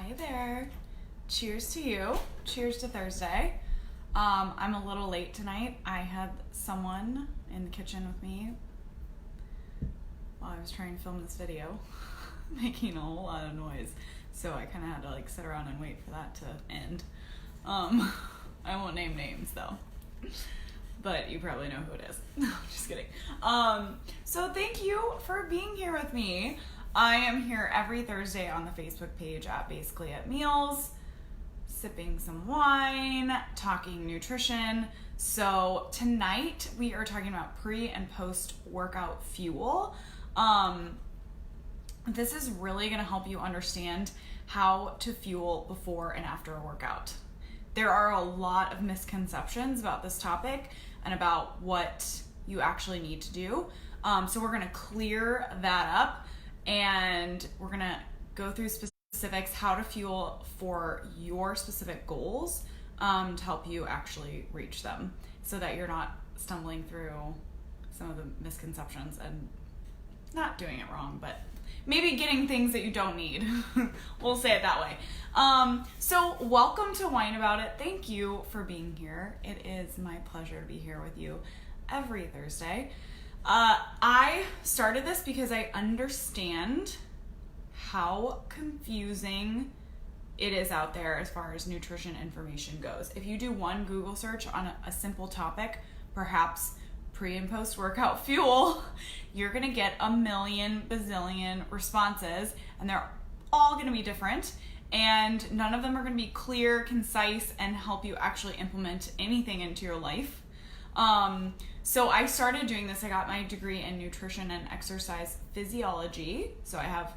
Hi there. Cheers to you. Cheers to Thursday. I'm a little late tonight. I had someone in the kitchen with me while I was trying to film this video making a whole lot of noise. So I kind of had to sit around and wait for that to end. I won't name names though, but you probably know who it is. No, I'm just kidding. So thank you for being here with me. I am here every Thursday on the Facebook page at Basically at Meals, sipping some wine, talking nutrition. So tonight we are talking about pre and post workout fuel. This is really going to help you understand how to fuel before and after a workout. There are a lot of misconceptions about this topic and about what you actually need to do. So we're going to clear that up and we're going to go through specifics, how to fuel for your specific goals to help you actually reach them so that you're not stumbling through some of the misconceptions and not doing it wrong, but maybe getting things that you don't need. We'll say it that way. So welcome to Wine About It. Thank you for being here. It is my pleasure to be here with you every Thursday. I started this because I understand how confusing it is out there as far as nutrition information goes. If you do one Google search on a simple topic, perhaps pre and post workout fuel, you're gonna get a million bazillion responses, and they're all gonna be different, and none of them are gonna be clear, concise, and help you actually implement anything into your life. So I started doing this. I got my degree in nutrition and exercise physiology, so I have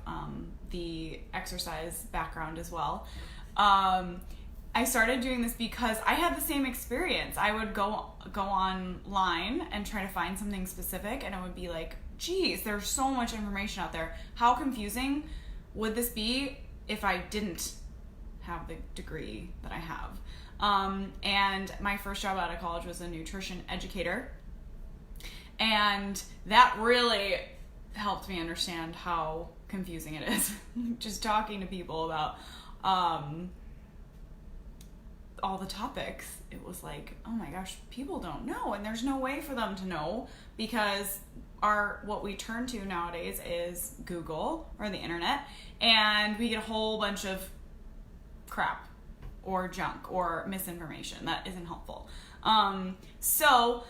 the exercise background as well. I started doing this because I had the same experience. I would go online and try to find something specific, and it would be like, geez, there's so much information out there. How confusing would this be if I didn't have the degree that I have? And my first job out of college was a nutrition educator, and that really helped me understand how confusing it is. Just talking to people about all the topics, it was like, oh my gosh, people don't know, and there's no way for them to know because what we turn to nowadays is Google or the internet, and we get a whole bunch of crap or junk or misinformation that isn't helpful. So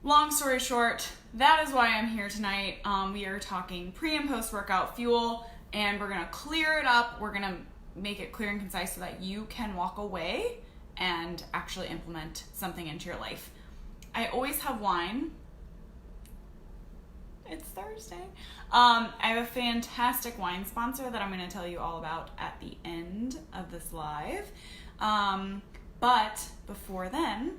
long story short, that is why I'm here tonight. We are talking pre and post workout fuel, and we're gonna clear it up. We're gonna make it clear and concise so that you can walk away and actually implement something into your life. I always have wine. It's Thursday. I have a fantastic wine sponsor that I'm going to tell you all about at the end of this live. But before then,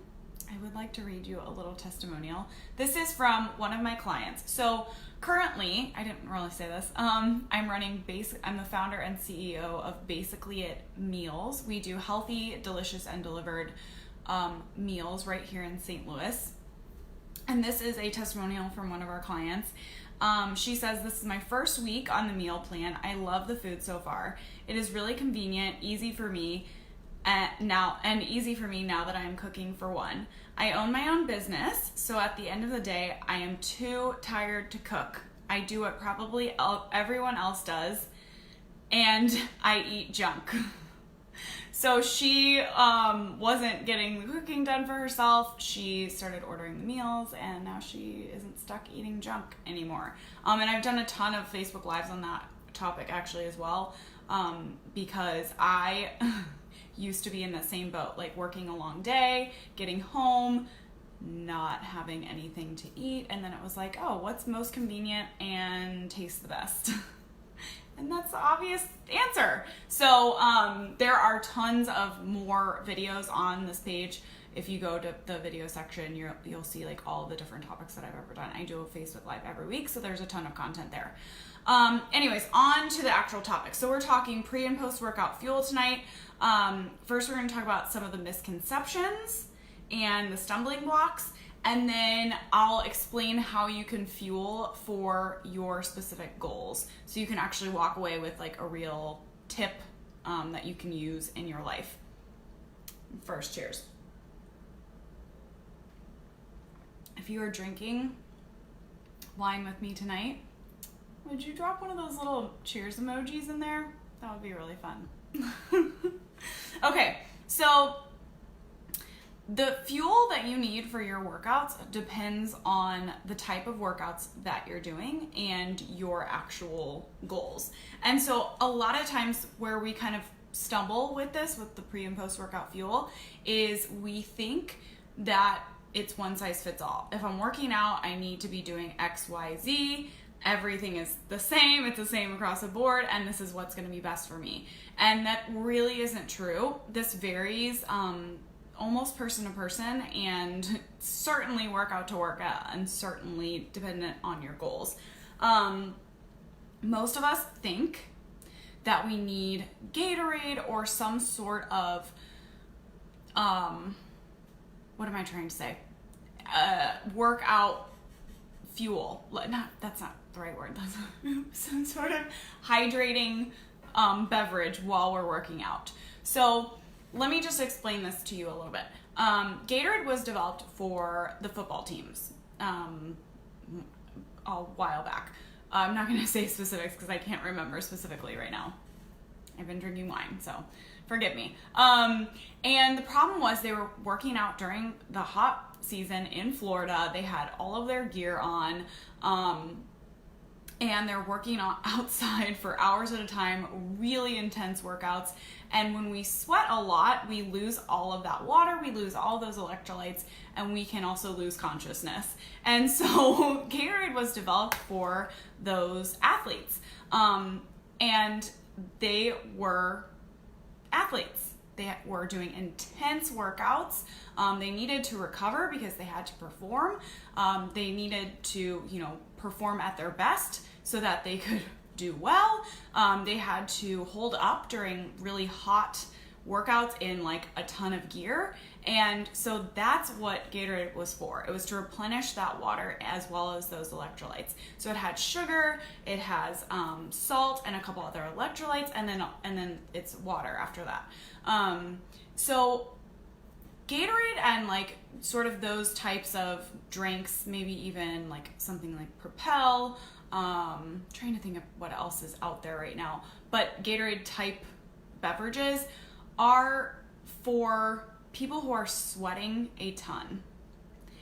I would like to read you a little testimonial. This is from one of my clients. So currently, I didn't really say this, I'm the founder and CEO of Basically at Meals. We do healthy, delicious, and delivered meals right here in St. Louis. And this is a testimonial from one of our clients. She says, "This is my first week on the meal plan. I love the food so far. It is really convenient, easy for me now that I am cooking for one. I own my own business, so at the end of the day, I am too tired to cook. I do what probably everyone else does, and I eat junk." So she wasn't getting the cooking done for herself. She started ordering the meals, and now she isn't stuck eating junk anymore. And I've done a ton of Facebook Lives on that topic actually as well, because I used to be in the same boat, like working a long day, getting home, not having anything to eat, and then it was like, oh, what's most convenient and tastes the best? And that's the obvious answer. So there are tons of more videos on this page. If you go to the video section, you'll see like all the different topics that I've ever done. I do a Facebook Live every week, so there's a ton of content there. Anyways, on to the actual topic. So we're talking pre and post workout fuel tonight. First, we're going to talk about some of the misconceptions and the stumbling blocks, and then I'll explain how you can fuel for your specific goals, so you can actually walk away with like a real tip that you can use in your life. First, cheers. If you are drinking wine with me tonight, would you drop one of those little cheers emojis in there? That would be really fun. Okay, so the fuel that you need for your workouts depends on the type of workouts that you're doing and your actual goals. And so a lot of times where we kind of stumble with this, with the pre and post workout fuel, is we think that it's one size fits all. If I'm working out, I need to be doing X, Y, Z. Everything is the same. It's the same across the board, and this is what's going to be best for me. And that really isn't true. This varies almost person to person, and certainly workout to workout, and certainly dependent on your goals. Most of us think that we need Gatorade or some sort of what am I trying to say? Workout fuel. That's not the right word. That's some sort of hydrating beverage while we're working out. So let me just explain this to you a little bit. Gatorade was developed for the football teams a while back. I'm not going to say specifics because I can't remember specifically right now. I've been drinking wine, so forgive me. And the problem was they were working out during the hot season in Florida. They had all of their gear on, and they're working outside for hours at a time, really intense workouts. And when we sweat a lot, we lose all of that water, we lose all those electrolytes, and we can also lose consciousness. And so Gatorade was developed for those athletes. And they were athletes. They were doing intense workouts. They needed to recover because they had to perform. They needed to, perform at their best so that they could do well. They had to hold up during really hot workouts in like a ton of gear. And so that's what Gatorade was for. It was to replenish that water as well as those electrolytes. So it had sugar, it has salt and a couple other electrolytes, and then it's water after that. So Gatorade and like sort of those types of drinks, maybe even like something like Propel, trying to think of what else is out there right now, but Gatorade type beverages are for people who are sweating a ton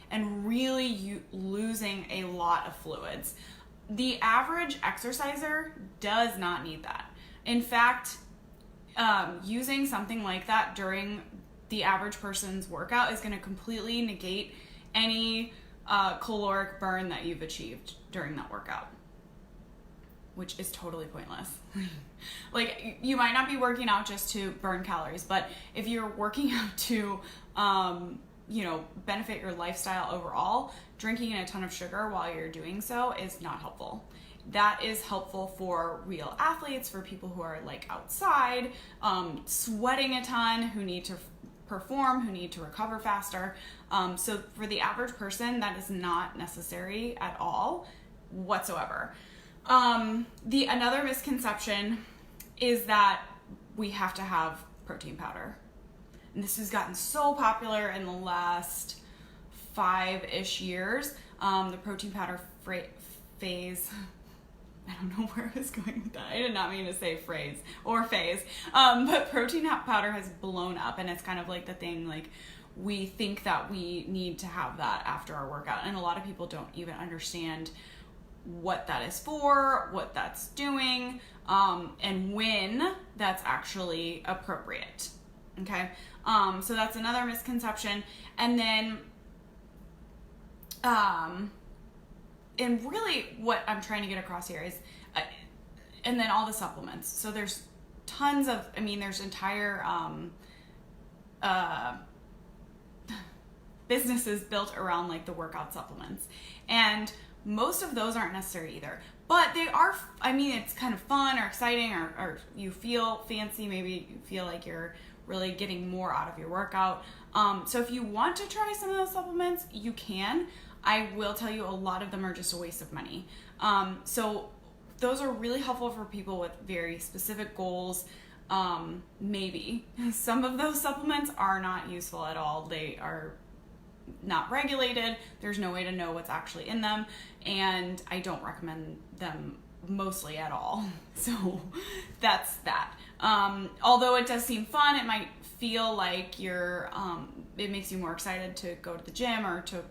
and really losing a lot of fluids. The average exerciser does not need that. In fact, using something like that during the average person's workout is going to completely negate any caloric burn that you've achieved during that workout, which is totally pointless. Like, you might not be working out just to burn calories, but if you're working out to, benefit your lifestyle overall, drinking a ton of sugar while you're doing so is not helpful. That is helpful for real athletes, for people who are like outside, sweating a ton, who need to perform, who need to recover faster. So for the average person, that is not necessary at all whatsoever. Another misconception is that we have to have protein powder. And this has gotten so popular in the last 5-ish years. The protein powder phase, I don't know where I was going with that. I did not mean to say phrase or phase. But protein powder has blown up, and it's kind of like the thing, like, we think that we need to have that after our workout. And a lot of people don't even understand what that is for, what that's doing, and when that's actually appropriate. Okay? So that's another misconception. And then, and really what I'm trying to get across here is, and then all the supplements. So there's tons of, there's entire businesses built around like the workout supplements. And most of those aren't necessary either. But they are, it's kind of fun or exciting, or you feel fancy, maybe you feel like you're really getting more out of your workout. So if you want to try some of those supplements, you can. I will tell you, a lot of them are just a waste of money. So those are really helpful for people with very specific goals, maybe. Some of those supplements are not useful at all. They are not regulated. There's no way to know what's actually in them, and I don't recommend them mostly at all. So that's that. Although it does seem fun, it might feel like it makes you more excited to go to the gym or to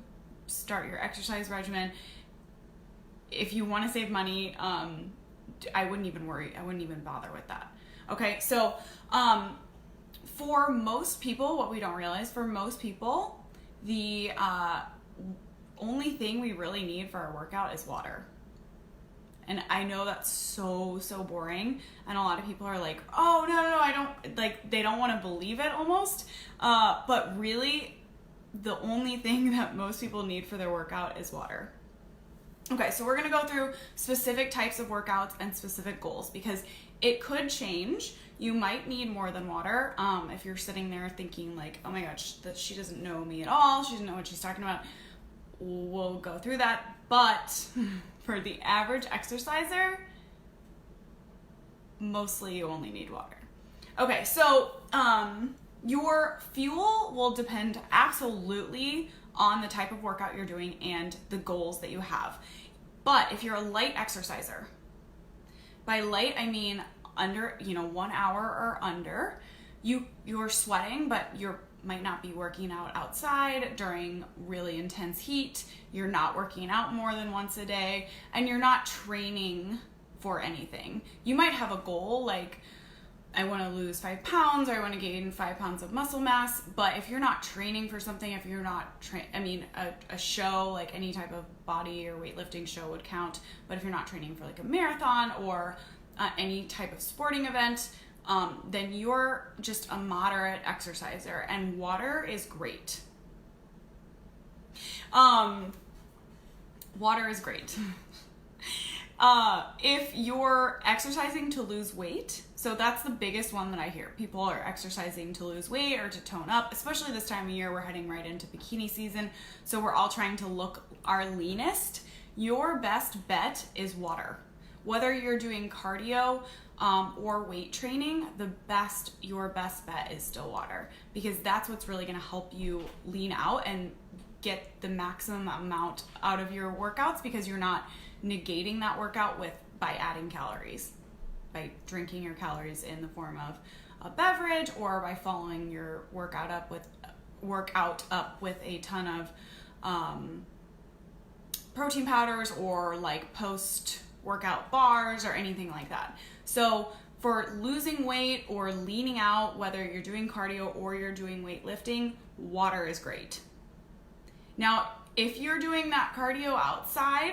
start your exercise regimen. If you want to save money, I wouldn't even worry. I wouldn't even bother with that. Okay, so for most people, what we don't realize, for most people, the only thing we really need for our workout is water. And I know that's so boring, and a lot of people are like, oh, no, I don't, like, they don't want to believe it almost, but really, the only thing that most people need for their workout is water. Okay, so we're going to go through specific types of workouts and specific goals, because it could change. You might need more than water. If you're sitting there thinking like, oh my gosh, she doesn't know me at all, she doesn't know what she's talking about, we'll go through that. But for the average exerciser, mostly you only need water. Okay, so your fuel will depend absolutely on the type of workout you're doing and the goals that you have. But if you're a light exerciser, by light I mean under 1 hour or under, you're sweating, but you might not be working out outside during really intense heat. You're not working out more than once a day, and you're not training for anything. You might have a goal like, I want to lose 5 pounds, or I want to gain 5 pounds of muscle mass, but if you're not training for something, if you're not a show, like any type of body or weightlifting show would count, but if you're not training for like a marathon or any type of sporting event, then you're just a moderate exerciser, and water is great. Water is great. If you're exercising to lose weight, so that's the biggest one that I hear. People are exercising to lose weight or to tone up, especially this time of year. We're heading right into bikini season, so we're all trying to look our leanest. Your best bet is water. Whether you're doing cardio or weight training, your best bet is still water, because that's what's really going to help you lean out and get the maximum amount out of your workouts, because you're not negating that workout by adding calories, by drinking your calories in the form of a beverage, or by following your workout up with a ton of protein powders, or like post-workout bars or anything like that. So for losing weight or leaning out, whether you're doing cardio or you're doing weightlifting, water is great. Now, if you're doing that cardio outside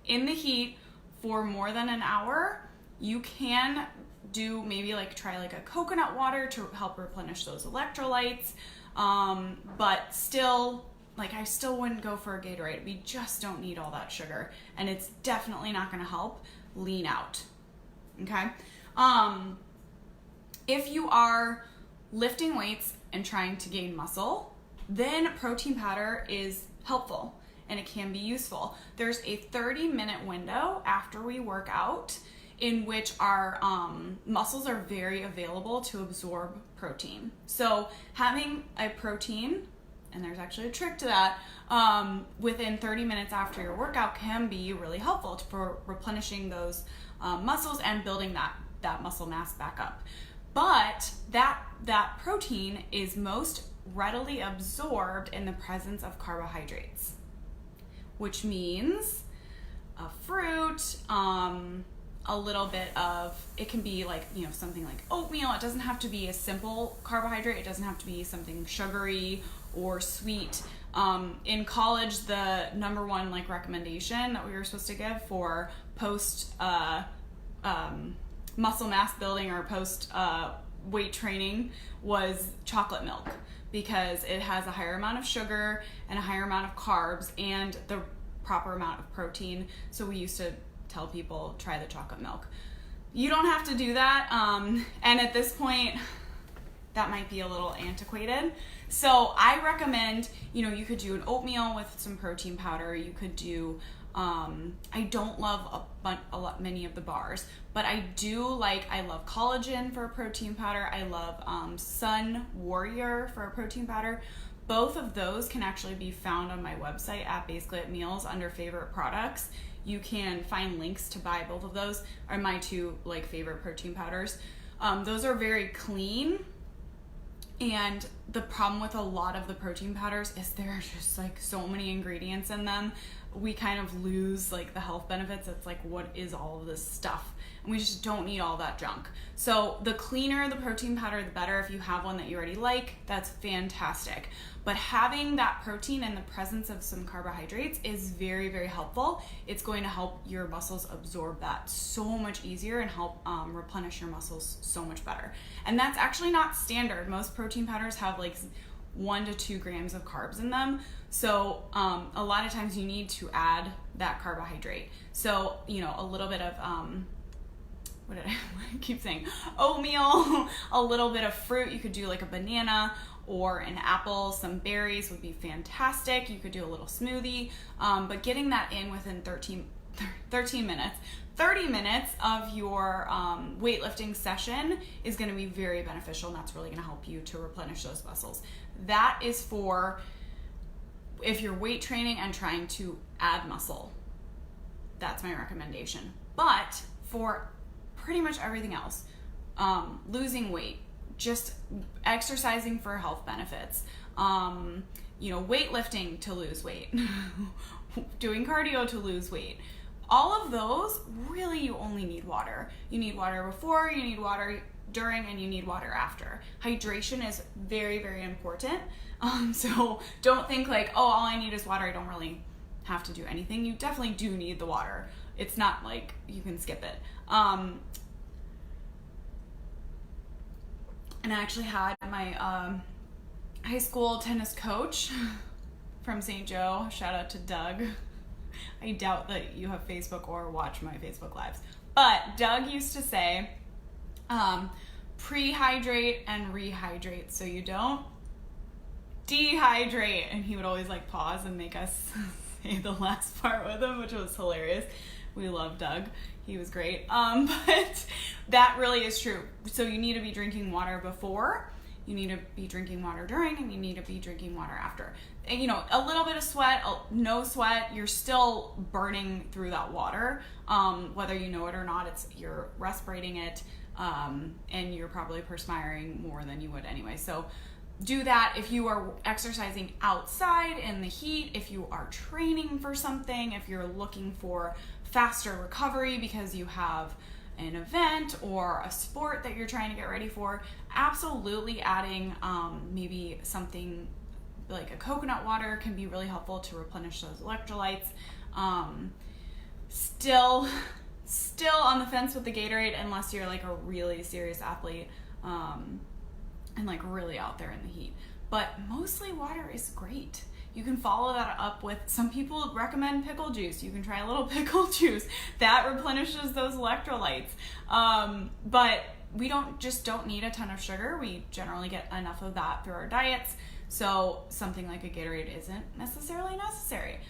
in the heat for more than an hour, you can do maybe try a coconut water to help replenish those electrolytes. But still, I still wouldn't go for a Gatorade. We just don't need all that sugar, and it's definitely not going to help lean out. Okay? If you are lifting weights and trying to gain muscle, then protein powder is helpful and it can be useful. There's a 30-minute window after we work out in which our muscles are very available to absorb protein. So having a protein, and there's actually a trick to that, within 30 minutes after your workout can be really helpful for replenishing those muscles and building that muscle mass back up. But that protein is most readily absorbed in the presence of carbohydrates, which means a fruit, a little bit of, it can be something like oatmeal. It doesn't have to be a simple carbohydrate. It doesn't have to be something sugary or sweet. In college, the number one recommendation that we were supposed to give for post muscle mass building or post weight training was chocolate milk, because it has a higher amount of sugar and a higher amount of carbs and the proper amount of protein. So we used to tell people, try the chocolate milk. You don't have to do that. And at this point, that might be a little antiquated. So I recommend, you could do an oatmeal with some protein powder. You could do I don't love many of the bars, but I love collagen for a protein powder. I love Sun Warrior for a protein powder. Both of those can actually be found on my website at Basically at Meals under favorite products. You can find links to buy both of those, are my two favorite protein powders. Those are very clean, and the problem with a lot of the protein powders is there are just so many ingredients in them. We kind of lose the health benefits. It's what is all of this stuff? And we just don't need all that junk. So the cleaner the protein powder, the better. If you have one that you already like, that's fantastic. But having that protein in the presence of some carbohydrates is very, very helpful. It's going to help your muscles absorb that so much easier and help replenish your muscles so much better. And that's actually not standard. Most protein powders have 1 to 2 grams of carbs in them. So a lot of times you need to add that carbohydrate. So, a little bit of, what did I keep saying? Oatmeal, a little bit of fruit. You could do a banana or an apple. Some berries would be fantastic. You could do a little smoothie, but getting that in within 13 minutes. 30 minutes of your weightlifting session is going to be very beneficial, and that's really going to help you to replenish those muscles. That is for if you're weight training and trying to add muscle. That's my recommendation. But for pretty much everything else, losing weight, just exercising for health benefits, weightlifting to lose weight, doing cardio to lose weight, all of those, really you only need water. You need water before, you need water during, and you need water after. Hydration is very, very important. So don't think all I need is water. I don't really have to do anything. You definitely do need the water. It's not you can skip it. And I actually had my high school tennis coach from St. Joe. Shout out to Doug. I doubt that you have Facebook or watch my Facebook lives. But Doug used to say, prehydrate and rehydrate so you don't dehydrate. And he would always pause and make us say the last part with him, which was hilarious. We love Doug. He was great. But that really is true. So you need to be drinking water before, you need to be drinking water during, and you need to be drinking water after. And, a little bit of sweat, no sweat, you're still burning through that water. Whether you know it or not, you're respirating it, and you're probably perspiring more than you would anyway. So do that if you are exercising outside in the heat, if you are training for something, if you're looking for faster recovery because you have an event or a sport that you're trying to get ready for. Absolutely adding maybe something like a coconut water can be really helpful to replenish those electrolytes. Still on the fence with the Gatorade unless you're a really serious athlete and really out there in the heat. But mostly water is great. You can follow that up with, some people recommend pickle juice. You can try a little pickle juice. That replenishes those electrolytes. But we don't need a ton of sugar. We generally get enough of that through our diets. So something like a Gatorade isn't necessarily necessary.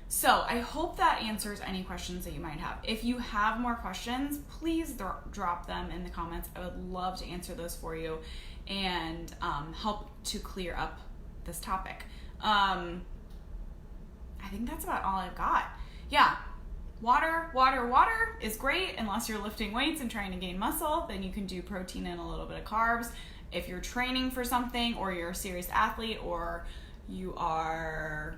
So I hope that answers any questions that you might have. If you have more questions, please drop them in the comments. I would love to answer those for you and help to clear up this topic. I think that's about all I've got. Yeah, water is great unless you're lifting weights and trying to gain muscle. Then you can do protein and a little bit of carbs. If you're training for something, or you're a serious athlete, or you are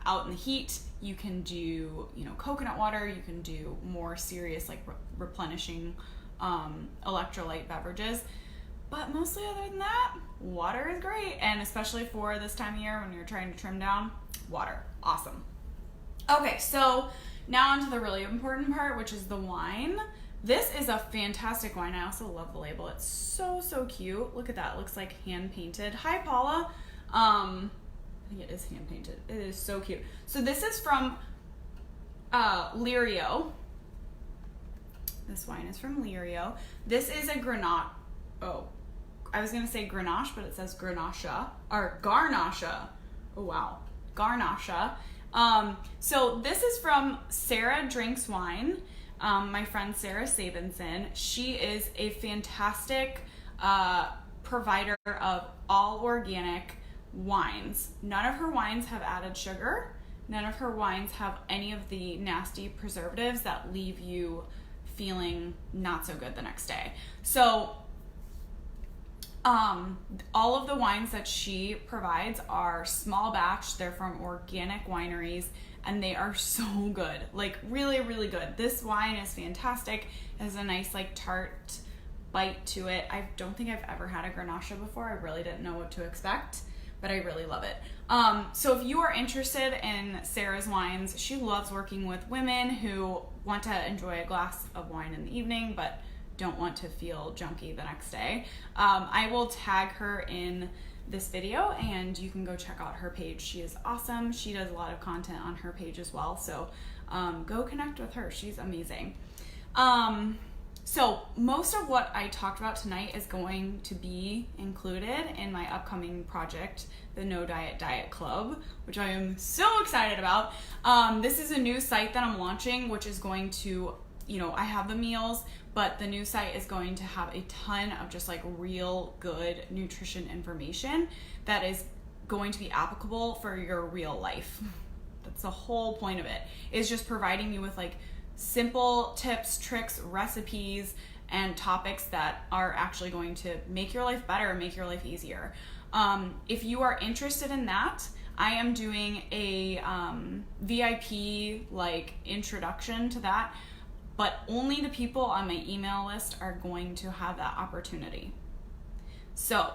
out in the heat, you can do coconut water. You can do more serious replenishing electrolyte beverages. But mostly other than that, water is great. And especially for this time of year when you're trying to trim down, water, awesome. Okay, so now onto the really important part, which is the wine. This is a fantastic wine. I also love the label. It's so cute. Look at that. It looks like hand painted. Hi, Paula. I think it is hand painted. It is so cute. So this is from Lirio. This wine is from Lirio. This is a Grenache. Oh, I was going to say Grenache, but it says Grenache or Garnacha. Oh, wow. Garnacha. So this is from Sarah Drinks Wine, my friend Sarah Sabinson. She is a fantastic provider of all organic wines. None of her wines have added sugar. None of her wines have any of the nasty preservatives that leave you feeling not so good the next day. So all of the wines that she provides are small batch. They're from organic wineries, and they are so good. Like really, really good. This wine is fantastic. It has a nice like tart bite to it. I don't think I've ever had a Grenache before. I really didn't know what to expect, but I really love it. So if you are interested in Sarah's wines, she loves working with women who want to enjoy a glass of wine in the evening, but don't want to feel junky the next day. I will tag her in this video and you can go check out her page. She is awesome. She does a lot of content on her page as well. So go connect with her. She's amazing. So most of what I talked about tonight is going to be included in my upcoming project, the No Diet Diet Club, which I am so excited about. This is a new site that I'm launching, which is going to, I have the meals, but the new site is going to have a ton of just like real good nutrition information that is going to be applicable for your real life. That's the whole point of it, is just providing you with like simple tips, tricks, recipes, and topics that are actually going to make your life better, make your life easier. If you are interested in that, I am doing a VIP like introduction to that, but only the people on my email list are going to have that opportunity. So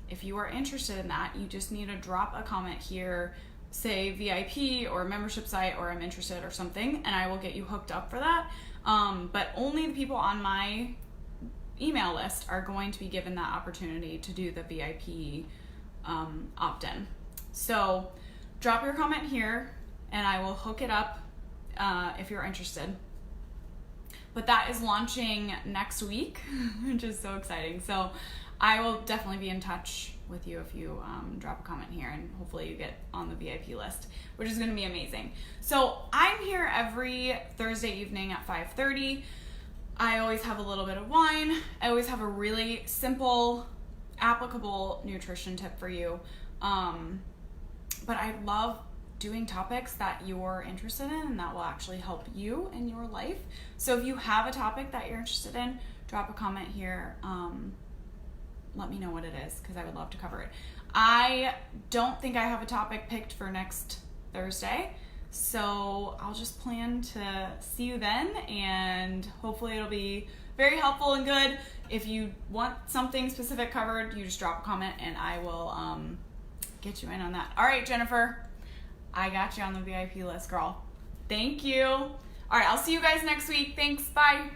if you are interested in that, you just need to drop a comment here, say VIP or membership site or I'm interested or something, and I will get you hooked up for that. But only the people on my email list are going to be given that opportunity to do the VIP opt-in. So drop your comment here and I will hook it up if you're interested. But that is launching next week, which is so exciting. So I will definitely be in touch with you if you drop a comment here, and hopefully you get on the VIP list, which is going to be amazing. So I'm here every Thursday evening at 5:30. I always have a little bit of wine. I always have a really simple, applicable nutrition tip for you. But I love doing topics that you're interested in and that will actually help you in your life. So if you have a topic that you're interested in, drop a comment here. Let me know what it is because I would love to cover it. I don't think I have a topic picked for next Thursday, so I'll just plan to see you then, and hopefully it'll be very helpful and good. If you want something specific covered, you just drop a comment and I will get you in on that. All right, Jennifer, I got you on the VIP list, girl. Thank you. All right, I'll see you guys next week. Thanks. Bye.